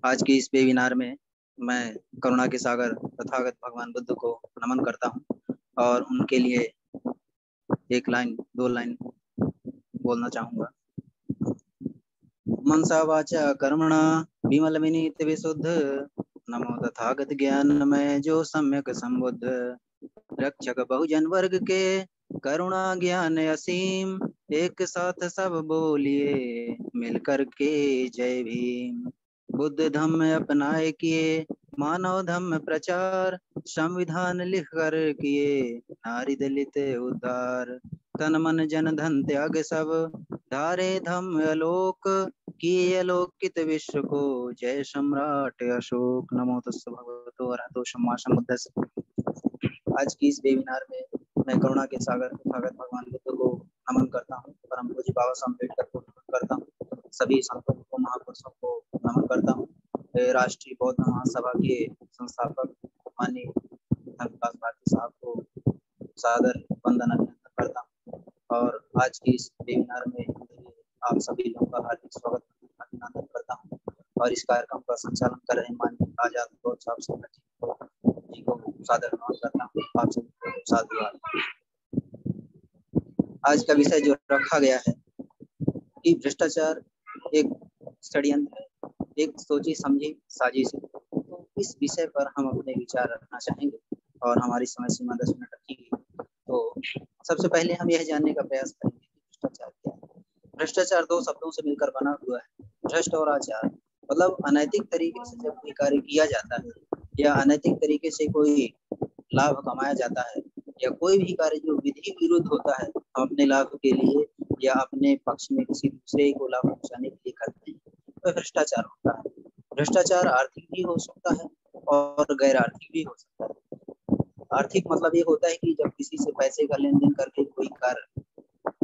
आज की इस वेबिनार में मैं करुणा के सागर तथागत भगवान बुद्ध को नमन करता हूँ और उनके लिए एक लाइन दो लाइन बोलना चाहूँगा। मनसा वाचा कर्मणा विमल विनीत विशुद्ध, नमो तथागत ज्ञानमय जो सम्यक संबुद्ध, रक्षक बहुजन वर्ग के करुणा ज्ञान असीम, एक साथ सब बोलिए मिलकर के जय भीम। बुद्ध धम्म अपनाए किए मानव धम्म प्रचार, संविधान लिख कर किए नारी दलित उद्धार, तन मन जन धन त्याग सब धारे धम्म आलोक, किए अलौकित विश्व को जय सम्राट अशोक। नमो तस्स भगवतो अरहतो सम्मा सम्बुद्धस्स। आज की इस वेबिनार में मैं करुणा के सागर तथागत भगवान बुद्ध को नमन करता हूँ, परम पूज्य बाबा साहब अम्बेडकर को नमन करता हूँ, सभी संतों को महापुरुषों को नमन करता हूँ, राष्ट्रीय बौद्ध महासभा के संस्थापक माननीय धर्मदास भारती साहब को सादर वंदन अभिनंदन करता हूँ और आज की इस वेबिनार में आप सभी लोगों का हार्दिक स्वागत अभिनंदन करता हूँ और इस कार्यक्रम का संचालन कर रहे माननीय आजाद गौर साहब जी को सादर नमन करता हूँ। आप सभी को साधुवाद। आज का विषय जो रखा गया है कि भ्रष्टाचार एक षड्यंत्र है, एक सोची समझी साजिश है। तो इस विषय पर हम अपने विचार रखना चाहेंगे और हमारी समय सीमा 10 मिनट रखी गई। तो सबसे पहले हम यह जानने का प्रयास करेंगे कि भ्रष्टाचार क्या है। भ्रष्टाचार दो शब्दों से मिलकर बना हुआ है, भ्रष्ट और आचार। मतलब अनैतिक तरीके से जब कोई कार्य किया जाता है या अनैतिक तरीके से कोई लाभ कमाया जाता है या कोई भी कार्य जो विधि विरुद्ध होता है, हम अपने लाभ के लिए या अपने पक्ष में किसी दूसरे को लाभ पहुंचाने के लिए करते हैं, तो भ्रष्टाचार होता है। भ्रष्टाचार आर्थिक भी हो सकता है और गैर आर्थिक भी हो सकता है। आर्थिक मतलब ये होता है कि जब किसी से पैसे का लेन देन करके कोई कार्य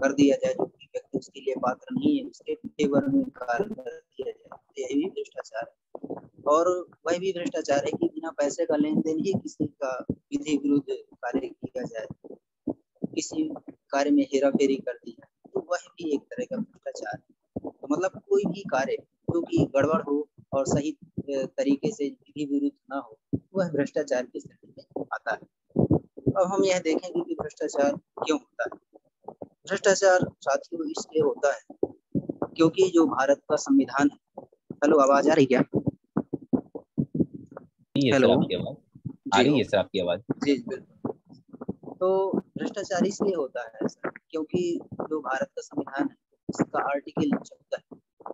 कर दिया जाए जो कि व्यक्ति उसके लिए पात्र नहीं है, उसके फेवर में कार्य कर दिया जाए, तो यही भी भ्रष्टाचार है। और वह भी भ्रष्टाचार है कि बिना पैसे का लेन देन ही किसी का विधि विरुद्ध कार्य किया जाए, किसी कार्य में हेरा फेरी कर दी जाए, तो वह भी एक तरह का भ्रष्टाचार है। तो मतलब कोई भी कार्य जो कि गड़बड़ हो और सही तरीके से विधि विरुद्ध ना हो, वह भ्रष्टाचार की श्रेणी में आता है। अब हम यह देखेंगे कि भ्रष्टाचार क्यों होता है। भ्रष्टाचार साथियों इसलिए होता है क्योंकि जो भारत का संविधान है, हेलो आवाज आ रही क्या? हेलो, आ रही है सर आपकी आवाज? जी बिल्कुल। तो भ्रष्टाचार इसलिए होता है सर क्योंकि जो भारत का संविधान है उसका आर्टिकल 74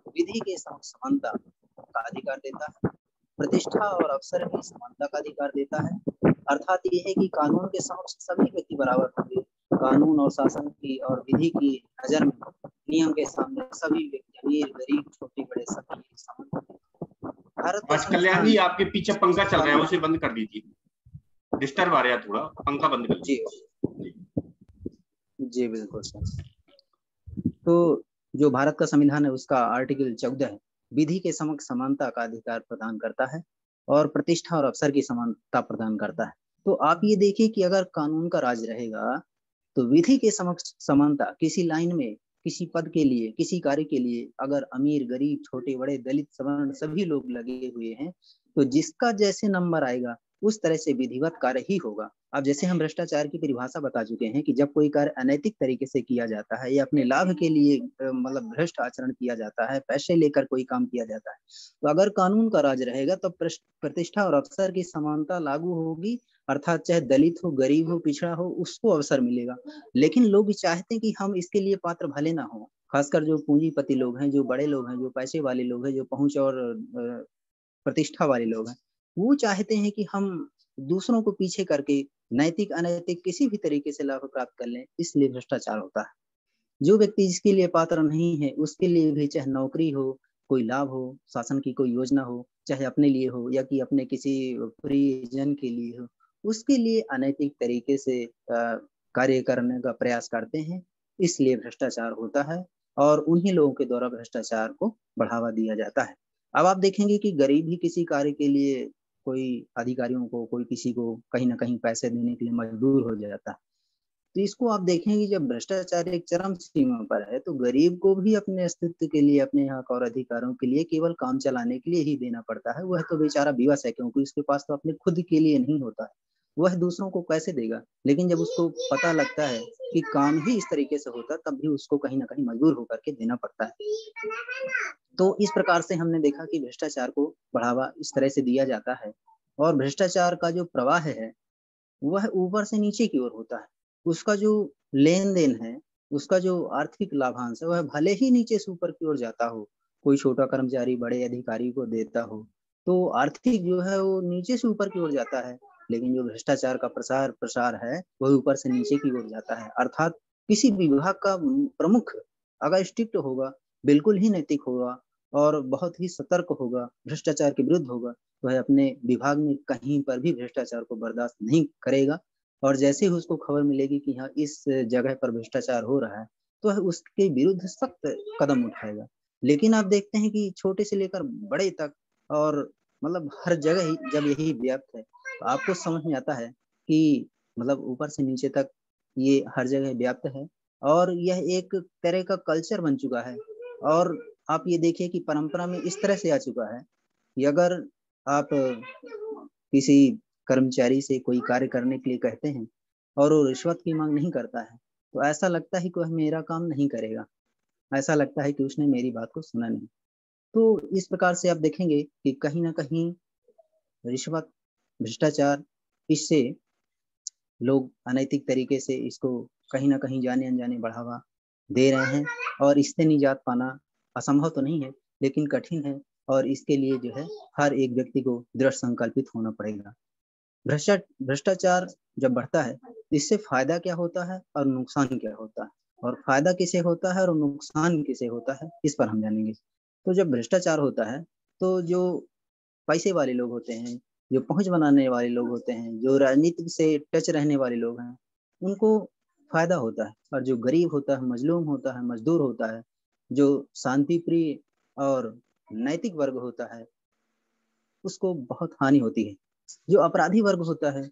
विधि के समानता का अधिकार देता है, प्रतिष्ठा और अवसर की समानता का अधिकार देता है। अर्थात ये है कि कानून के समक्ष सभी व्यक्ति बराबर होंगे, कानून और शासन की और विधि की नजर में नियम के सामने सभी व्यक्ति अमीर गरीब छोटे बड़े सभी समान होंगे। भारत का कल्याण जी आपके पीछे पंखा चल रहा है, उसे बंद कर दीजिए, डिस्टर्ब आ रहा है थोड़ा, पंखा बंद कर लीजिए। जी बिल्कुल सर। तो जो भारत का संविधान है उसका आर्टिकल 14 है, विधि के समक्ष समानता का अधिकार प्रदान करता है और प्रतिष्ठा और अवसर की समानता प्रदान करता है। तो आप ये देखिए कि अगर कानून का राज रहेगा तो विधि के समक्ष समानता, किसी लाइन में किसी पद के लिए किसी कार्य के लिए अगर अमीर गरीब छोटे बड़े दलित सवर्ण सभी लोग लगे हुए हैं, तो जिसका जैसे नंबर आएगा उस तरह से विधिवत कार्य ही होगा। अब जैसे हम भ्रष्टाचार की परिभाषा बता चुके हैं कि जब कोई कार्य अनैतिक तरीके से किया जाता है या अपने लाभ के लिए मतलब भ्रष्ट आचरण किया जाता है, पैसे लेकर कोई काम किया जाता है, तो अगर कानून का राज रहेगा तो प्रतिष्ठा और अवसर की समानता लागू होगी, अर्थात चाहे दलित हो गरीब हो पिछड़ा हो उसको अवसर मिलेगा। लेकिन लोग चाहते हैं कि हम इसके लिए पात्र भले ना हो, खासकर जो पूंजीपति लोग हैं, जो बड़े लोग हैं, जो पैसे वाले लोग हैं, जो पहुंच और प्रतिष्ठा वाले लोग हैं, वो चाहते हैं कि हम दूसरों को पीछे करके नैतिक अनैतिक किसी भी तरीके से लाभ प्राप्त कर लें, इसलिए भ्रष्टाचार होता है। जो व्यक्ति जिसके लिए पात्र नहीं है उसके लिए भी चाहे नौकरी हो, कोई लाभ हो, शासन की कोई योजना हो, चाहे अपने लिए हो या कि अपने किसी परिजन के लिए हो, उसके लिए अनैतिक तरीके से कार्य करने का प्रयास करते हैं, इसलिए भ्रष्टाचार होता है और उन्हीं लोगों के द्वारा भ्रष्टाचार को बढ़ावा दिया जाता है। अब आप देखेंगे कि गरीब ही किसी कार्य के लिए कोई अधिकारियों को, कोई किसी को कहीं ना कहीं पैसे देने के लिए मजबूर हो जाता है, तो इसको आप देखेंगे जब भ्रष्टाचार एक चरम सीमा पर है तो गरीब को भी अपने अस्तित्व के लिए, अपने हक और अधिकारों के लिए केवल काम चलाने के लिए ही देना पड़ता है। वह तो बेचारा विवश है, क्योंकि उसके पास तो अपने खुद के लिए नहीं होता है, वह दूसरों को कैसे देगा। लेकिन जब उसको पता लगता है कि काम ही इस तरीके से होता, तब भी उसको कहीं ना कहीं मजबूर होकर के देना पड़ता है। तो इस प्रकार से हमने देखा कि भ्रष्टाचार को बढ़ावा इस तरह से दिया जाता है, और भ्रष्टाचार का जो प्रवाह है वह ऊपर से नीचे की ओर होता है। उसका जो लेन देन है, उसका जो आर्थिक लाभांश है, वह भले ही नीचे से ऊपर की ओर जाता हो, कोई छोटा कर्मचारी बड़े अधिकारी को देता हो, तो आर्थिक जो है वो नीचे से ऊपर की ओर जाता है। लेकिन जो भ्रष्टाचार का प्रसार प्रसार है वह ऊपर से नीचे की ओर जाता है। अर्थात किसी विभाग का प्रमुख अगर स्ट्रिक्ट होगा, बिल्कुल ही नैतिक होगा और बहुत ही सतर्क होगा, भ्रष्टाचार के विरुद्ध होगा, तो वह अपने विभाग में कहीं पर भी भ्रष्टाचार को बर्दाश्त नहीं करेगा। और जैसे ही उसको खबर मिलेगी कि हाँ इस जगह पर भ्रष्टाचार हो रहा है, तो वह उसके विरुद्ध सख्त कदम उठाएगा। लेकिन आप देखते हैं कि छोटे से लेकर बड़े तक, और मतलब हर जगह ही जब यही व्याप्त है, तो आपको समझ में आता है कि मतलब ऊपर से नीचे तक ये हर जगह व्याप्त है, और यह एक तरह का कल्चर बन चुका है। और आप ये देखिए कि परंपरा में इस तरह से आ चुका है कि अगर आप किसी कर्मचारी से कोई कार्य करने के लिए कहते हैं और वो रिश्वत की मांग नहीं करता है, तो ऐसा लगता है कि वह मेरा काम नहीं करेगा, ऐसा लगता है कि उसने मेरी बात को सुना नहीं। तो इस प्रकार से आप देखेंगे कि कहीं ना कहीं रिश्वत, भ्रष्टाचार, इससे लोग अनैतिक तरीके से इसको कहीं ना कहीं जाने अनजाने बढ़ावा दे रहे हैं। और इससे निजात पाना असंभव तो नहीं है, लेकिन कठिन है, और इसके लिए जो है हर एक व्यक्ति को दृढ़ संकल्पित होना पड़ेगा। भ्रष्टाचार जब बढ़ता है तो इससे फायदा क्या होता है और नुकसान क्या होता है, और फायदा किसे होता है और नुकसान किसे होता है, इस पर हम जानेंगे। तो जब भ्रष्टाचार होता है तो जो पैसे वाले लोग होते हैं, जो पहुंच बनाने वाले लोग होते हैं, जो राजनीति से टच रहने वाले लोग हैं, उनको फायदा होता है। और जो गरीब होता है, मजलूम होता है, मजदूर होता है, जो शांति प्रिय और नैतिक वर्ग होता है, उसको बहुत हानि होती है। जो अपराधी वर्ग होता है,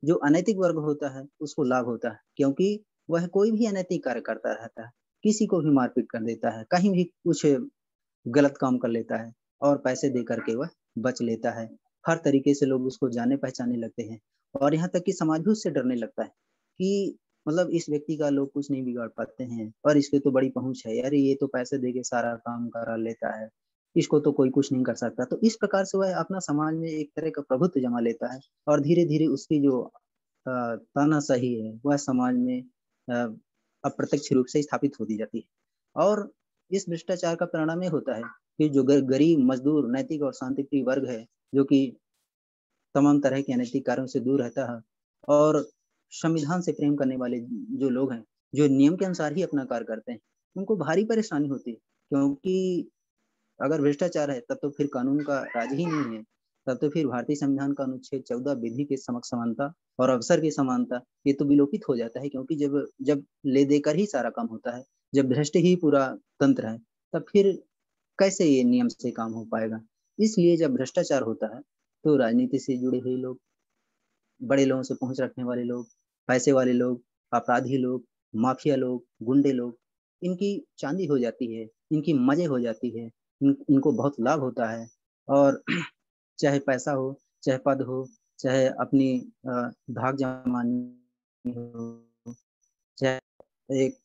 जो अनैतिक वर्ग होता है, उसको लाभ होता है, क्योंकि वह कोई भी अनैतिक कार्य करता रहता है, किसी को भी मारपीट कर देता है, कहीं भी कुछ गलत काम कर लेता है, और पैसे दे करके वह बच लेता है। हर तरीके से लोग उसको जाने पहचाने लगते हैं, और यहाँ तक कि समाज भी उससे डरने लगता है कि मतलब इस व्यक्ति का लोग कुछ नहीं बिगाड़ पाते हैं, और इसके तो बड़ी पहुंच है, अरे ये तो पैसे दे के सारा काम करा लेता है, इसको तो कोई कुछ नहीं कर सकता। तो इस प्रकार से वह अपना समाज में एक तरह का प्रभुत्व जमा लेता है, और धीरे धीरे उसकी जो तानाशाही है वह समाज में अप्रत्यक्ष रूप से स्थापित होती जाती है। और इस भ्रष्टाचार का परिणाम ये होता है कि जो गरीब, मजदूर, नैतिक और शांतिप्रिय वर्ग है, जो कि तमाम तरह के अनैतिक कार्यों से दूर रहता है, और संविधान से प्रेम करने वाले जो लोग हैं, जो नियम के अनुसार ही अपना कार्य करते हैं, उनको भारी परेशानी होती है। क्योंकि अगर भ्रष्टाचार है तब तो फिर कानून का राज ही नहीं है, तब तो फिर भारतीय संविधान का अनुच्छेद 14 विधि के समक्ष समानता और अवसर की समानता, ये तो विलोपित हो जाता है। क्योंकि जब जब ले देकर ही सारा काम होता है, जब भ्रष्ट ही पूरा तंत्र है, तब फिर कैसे ये नियम से काम हो पाएगा। इसलिए जब भ्रष्टाचार होता है तो राजनीति से जुड़े हुए लोग, बड़े लोगों से पहुंच रखने वाले लोग, पैसे वाले लोग, अपराधी लोग, माफिया लोग, गुंडे लोग, इनकी चांदी हो जाती है, इनकी मजे हो जाती है, इनको बहुत लाभ होता है। और चाहे पैसा हो, चाहे पद हो, चाहे अपनी धाक जमानी हो, चाहे एक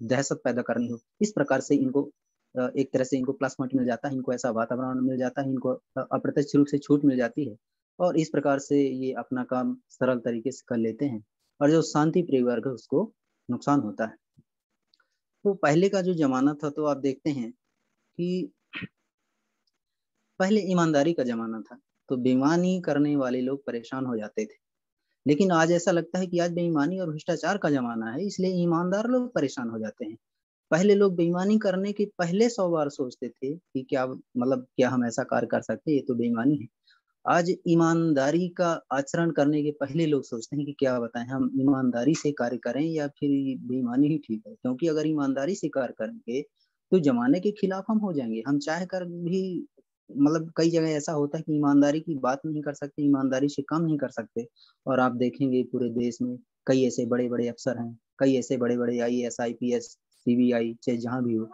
दहशत पैदा करनी हो, इस प्रकार से इनको एक तरह से इनको प्लस पॉइंट मिल जाता है, इनको ऐसा वातावरण मिल जाता है, इनको अप्रत्यक्ष रूप से छूट मिल जाती है, और इस प्रकार से ये अपना काम सरल तरीके से कर लेते हैं। और जो शांति प्रिय वर्ग है उसको नुकसान होता है। तो पहले का जो जमाना था, तो आप देखते हैं कि पहले ईमानदारी का जमाना था, तो बेईमानी करने वाले लोग परेशान हो जाते थे। लेकिन आज ऐसा लगता है कि आज बेईमानी और भ्रष्टाचार का जमाना है, इसलिए ईमानदार लोग परेशान हो जाते हैं। पहले लोग बेईमानी करने के पहले 100 बार सोचते थे कि क्या मतलब क्या हम ऐसा कार्य कर सकते हैं, ये तो बेईमानी है। आज ईमानदारी का आचरण करने के पहले लोग सोचते हैं कि क्या बताएं, हम ईमानदारी से कार्य करें या फिर बेईमानी ही ठीक है। क्योंकि अगर ईमानदारी से कार्य करेंगे तो जमाने के खिलाफ हम हो जाएंगे। हम चाह कर भी मतलब कई जगह ऐसा होता है कि ईमानदारी की बात नहीं कर सकते, ईमानदारी से काम नहीं कर सकते। और आप देखेंगे पूरे देश में कई ऐसे बड़े बड़े अफसर हैं, कई ऐसे बड़े बड़े IAS IPS CBI चाहे जहाँ भी हो।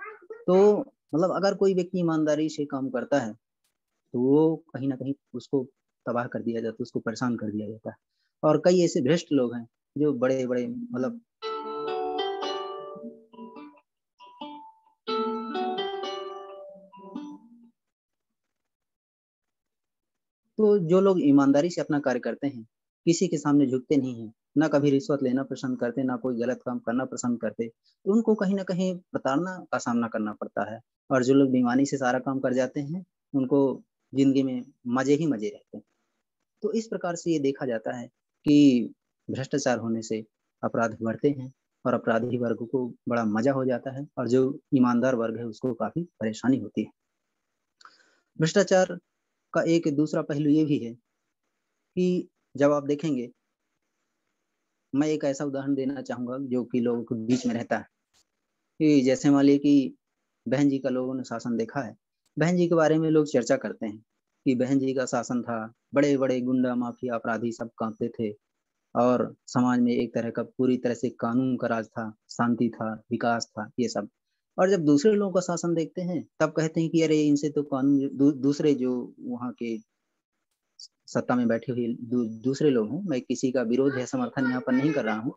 तो मतलब अगर कोई व्यक्ति ईमानदारी से काम करता है तो वो कहीं ना कहीं उसको तबाह कर दिया जाता है, उसको परेशान कर दिया जाता है। और कई ऐसे भ्रष्ट लोग हैं जो बड़े बड़े मतलब तो जो लोग ईमानदारी से अपना कार्य करते हैं, किसी के सामने झुकते नहीं हैं, ना कभी रिश्वत लेना पसंद करते, ना कोई गलत काम करना पसंद करते, तो उनको कहीं ना कहीं प्रताड़ना का सामना करना पड़ता है। और जो लोग बेईमानी से सारा काम कर जाते हैं उनको जिंदगी में मजे ही मजे रहते हैं। तो इस प्रकार से ये देखा जाता है कि भ्रष्टाचार होने से अपराध बढ़ते हैं और अपराधी वर्ग को बड़ा मजा हो जाता है, और जो ईमानदार वर्ग है उसको काफी परेशानी होती है। भ्रष्टाचार का एक दूसरा पहलू ये भी है कि जब आप देखेंगे, मैं एक ऐसा उदाहरण देना चाहूंगा जो कि लोगों के बीच में रहता है कि जैसे मान लीजिए कि बहन जी का लोगों ने शासन देखा है। बहन जी के बारे में लोग चर्चा करते हैं कि बहन जी का शासन था, बड़े बड़े गुंडा माफिया अपराधी सब कांपते थे, और समाज में एक तरह का पूरी तरह से कानून का राज था, शांति था, विकास था, ये सब। और जब दूसरे लोगों का शासन देखते हैं तब कहते हैं कि अरे इनसे तो कानून दूसरे जो वहाँ के सत्ता में बैठे हुए दूसरे लोग हैं, मैं किसी का विरोध या समर्थन यहाँ पर नहीं कर रहा हूँ,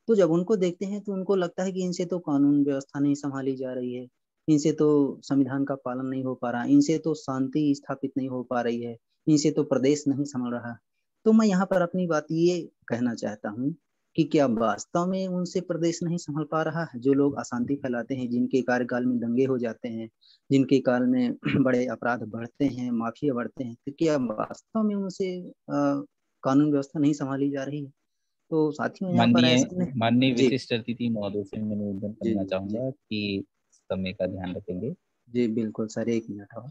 तो जब उनको देखते हैं तो उनको लगता है कि इनसे तो कानून व्यवस्था नहीं संभाली जा रही है, इनसे तो संविधान का पालन नहीं हो पा रहा, इनसे तो शांति स्थापित नहीं हो पा रही है, इनसे तो प्रदेश नहीं संभल रहा। तो मैं यहाँ पर अपनी बात ये कहना चाहता हूँ कि क्या वास्तव में उनसे प्रदेश नहीं संभल पा रहा है? जो लोग अशांति फैलाते हैं, जिनके कार्यकाल में दंगे हो जाते हैं, जिनके काल में बड़े अपराध बढ़ते हैं, माफिया बढ़ते हैं, तो क्या वास्तव में उनसे कानून व्यवस्था नहीं संभाली जा रही है? तो साथियों यहाँ पर माननीय ऐसा नहीं। माननीय जी विशिष्ट अतिथि महोदय से मैं निवेदन जी करना जी चाहूंगा कि समय का ध्यान रखेंगे। जी बिल्कुल सर, 1 मिनट और।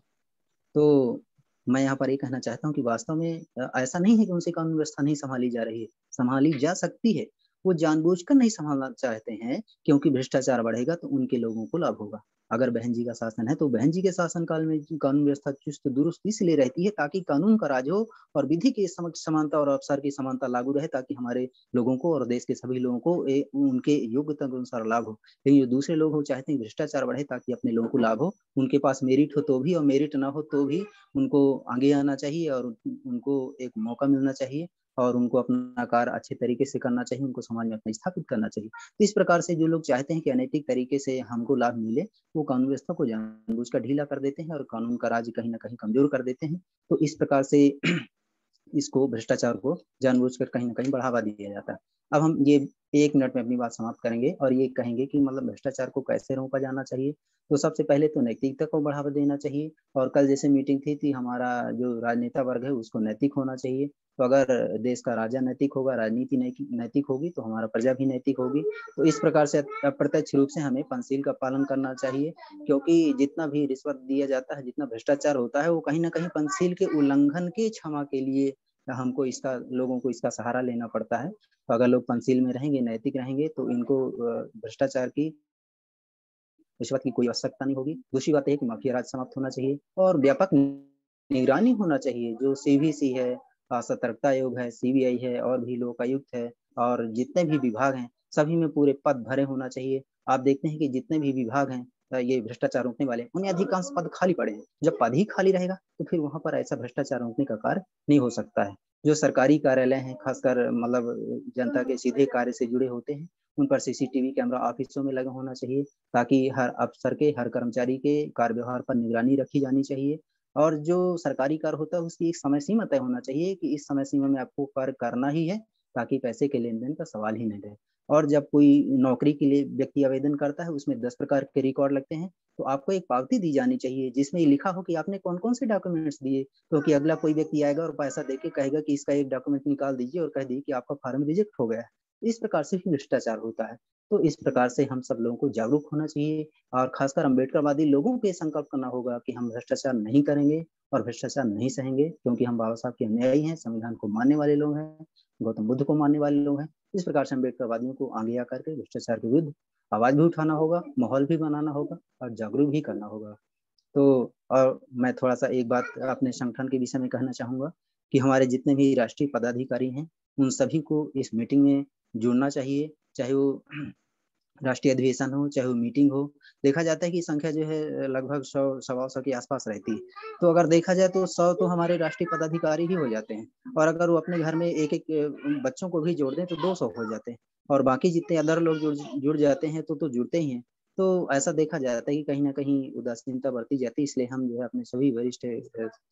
तो मैं यहाँ पर ये कहना चाहता हूँ कि वास्तव में ऐसा नहीं है कि उनसे कानून व्यवस्था नहीं संभाली जा रही है, संभाली जा सकती है। वो जानबूझकर नहीं संभालना चाहते हैं क्योंकि भ्रष्टाचार बढ़ेगा तो उनके लोगों को लाभ होगा। अगर बहन जी का शासन है तो बहन जी के शासन काल में कानून व्यवस्था चुस्त दुरुस्त इसलिए रहती है ताकि कानून का राज हो और विधि के समक्ष समानता और अवसर की समानता लागू रहे, ताकि हमारे लोगों को और देश के सभी लोगों को उनके योग्यता के अनुसार लाभ हो। लेकिन जो दूसरे लोग हो चाहते हैं भ्रष्टाचार बढ़े ताकि अपने लोगों को लाभ हो, उनके पास मेरिट हो तो भी और मेरिट ना हो तो भी उनको आगे आना चाहिए और उनको एक मौका मिलना चाहिए और उनको अपना कार्य अच्छे तरीके से करना चाहिए, उनको समाज में अपना स्थापित करना चाहिए। तो इस प्रकार से जो लोग चाहते हैं कि अनैतिक तरीके से हमको लाभ मिले, वो कानून व्यवस्था को जानबूझकर ढीला कर देते हैं और कानून का राज कहीं ना कहीं कमजोर कर देते हैं। तो इस प्रकार से इसको भ्रष्टाचार को जानबूझकर कहीं ना कहीं बढ़ावा दिया जाता है। अब हम ये 1 मिनट में अपनी बात समाप्त करेंगे और ये कहेंगे कि मतलब भ्रष्टाचार को कैसे रोका जाना चाहिए। तो सबसे पहले तो नैतिकता को बढ़ावा देना चाहिए, और कल जैसे मीटिंग थी हमारा जो राजनेता वर्ग है उसको नैतिक होना चाहिए। तो अगर देश का राजा नैतिक होगा, राजनीति नैतिक होगी, तो हमारा प्रजा भी नैतिक होगी। तो इस प्रकार से अप्रत्यक्ष रूप से हमें पंचशील का पालन करना चाहिए, क्योंकि जितना भी रिश्वत दिया जाता है, जितना भ्रष्टाचार होता है, वो कहीं ना कहीं पंचशील के उल्लंघन के क्षमा के लिए हमको इसका लोगों को इसका सहारा लेना पड़ता है। तो अगर लोग पंचशील में रहेंगे, नैतिक रहेंगे, तो इनको भ्रष्टाचार की रिश्वत की कोई आवश्यकता नहीं होगी। दूसरी बात है कि माफिया राज समाप्त होना चाहिए और व्यापक निगरानी होना चाहिए। जो CVC है, सतर्कता आयोग है, CBI है और भी लोकायुक्त है, और जितने भी विभाग हैं सभी में पूरे पद भरे होना चाहिए। आप देखते हैं कि जितने भी विभाग हैं ये भ्रष्टाचार रोकने वाले, उन्हें अधिकांश पद खाली पड़े हैं। जब पद ही खाली रहेगा तो फिर वहां पर ऐसा भ्रष्टाचार रोकने का कार्य नहीं हो सकता है। जो सरकारी कार्यालय हैं, खासकर मतलब जनता के सीधे कार्य से जुड़े होते हैं, उन पर CCTV कैमरा ऑफिसों में लगा होना चाहिए, ताकि हर अफसर के, हर कर्मचारी के कार्य व्यवहार पर निगरानी रखी जानी चाहिए। और जो सरकारी कार्य होता है उसकी एक समय सीमा तय होना चाहिए कि इस समय सीमा में आपको कार्य करना ही है, ताकि पैसे के लेन देन का सवाल ही नहीं रहे। और जब कोई नौकरी के लिए व्यक्ति आवेदन करता है उसमें 10 प्रकार के रिकॉर्ड लगते हैं, तो आपको एक पावती दी जानी चाहिए जिसमें ये लिखा हो कि आपने कौन कौन से डॉक्यूमेंट्स दिए, क्योंकि अगला कोई व्यक्ति आएगा और पैसा देके कहेगा कि इसका एक डॉक्यूमेंट निकाल दीजिए और कह दीजिए कि आपका फॉर्म रिजेक्ट हो गया है। इस प्रकार से भी भ्रष्टाचार होता है। तो इस प्रकार से हम सब लोगों को जागरूक होना चाहिए और खासकर अम्बेडकरवादी लोगों को संकल्प करना होगा कि हम भ्रष्टाचार नहीं करेंगे और भ्रष्टाचार नहीं सहेंगे, क्योंकि हम बाबा साहब के अनुयायी हैं, संविधान को मानने वाले लोग हैं, गौतम बुद्ध को मानने वाले लोग हैं। इस प्रकार से अम्बेडकरवादियों को आगे आकर के भ्रष्टाचार के विरुद्ध आवाज भी उठाना होगा, माहौल भी बनाना होगा और जागरूक भी करना होगा। तो और मैं थोड़ा सा एक बात अपने संगठन के विषय में कहना चाहूंगा कि हमारे जितने भी राष्ट्रीय पदाधिकारी हैं उन सभी को इस मीटिंग में जुड़ना चाहिए, चाहे वो राष्ट्रीय अधिवेशन हो, चाहे वो मीटिंग हो। देखा जाता है कि संख्या जो है लगभग 100-125 के आसपास रहती है। तो अगर देखा जाए तो 100 तो हमारे राष्ट्रीय पदाधिकारी ही हो जाते हैं, और अगर वो अपने घर में एक-एक बच्चों को भी जोड़ दें तो 200 हो जाते हैं, और बाकी जितने अदर लोग जुड़ जाते हैं तो जुड़ते ही हैं। तो ऐसा देखा जाता है कि कहीं न कहीं उदासीनता बरती जाती है, इसलिए हम जो है अपने सभी वरिष्ठ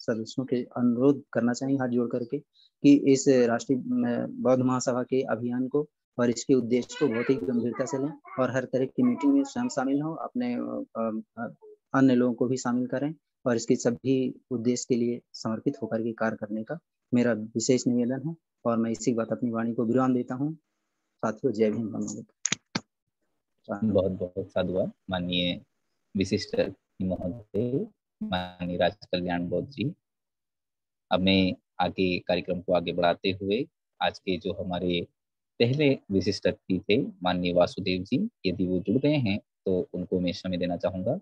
सदस्यों के अनुरोध करना चाहेंगे हाथ जोड़ करके कि इस राष्ट्रीय बौद्ध महासभा के अभियान को और इसके उद्देश्य को बहुत ही गंभीरता से लें, और हर तरह की मीटिंग में स्वयं शामिल हों, अपने अन्य लोगों को भी शामिल करें, और इसके सभी उद्देश्य के लिए समर्पित होकर के कार्य करने का मेरा विशेष निवेदन है। और मैं इसी बात अपनी वाणी को विराम देता हूँ। साथियों, जय भीम। बहुत बहुत साधुवाद माननीय विशिष्ट महोदय, माननीय राज कल्याण बौद्ध जी। अब मैं आगे कार्यक्रम को आगे बढ़ाते हुए आज के जो हमारे पहले विशिष्ट अतिथि थे माननीय वासुदेव जी, यदि वो जुड़ गए हैं तो उनको मैं समय देना चाहूंगा।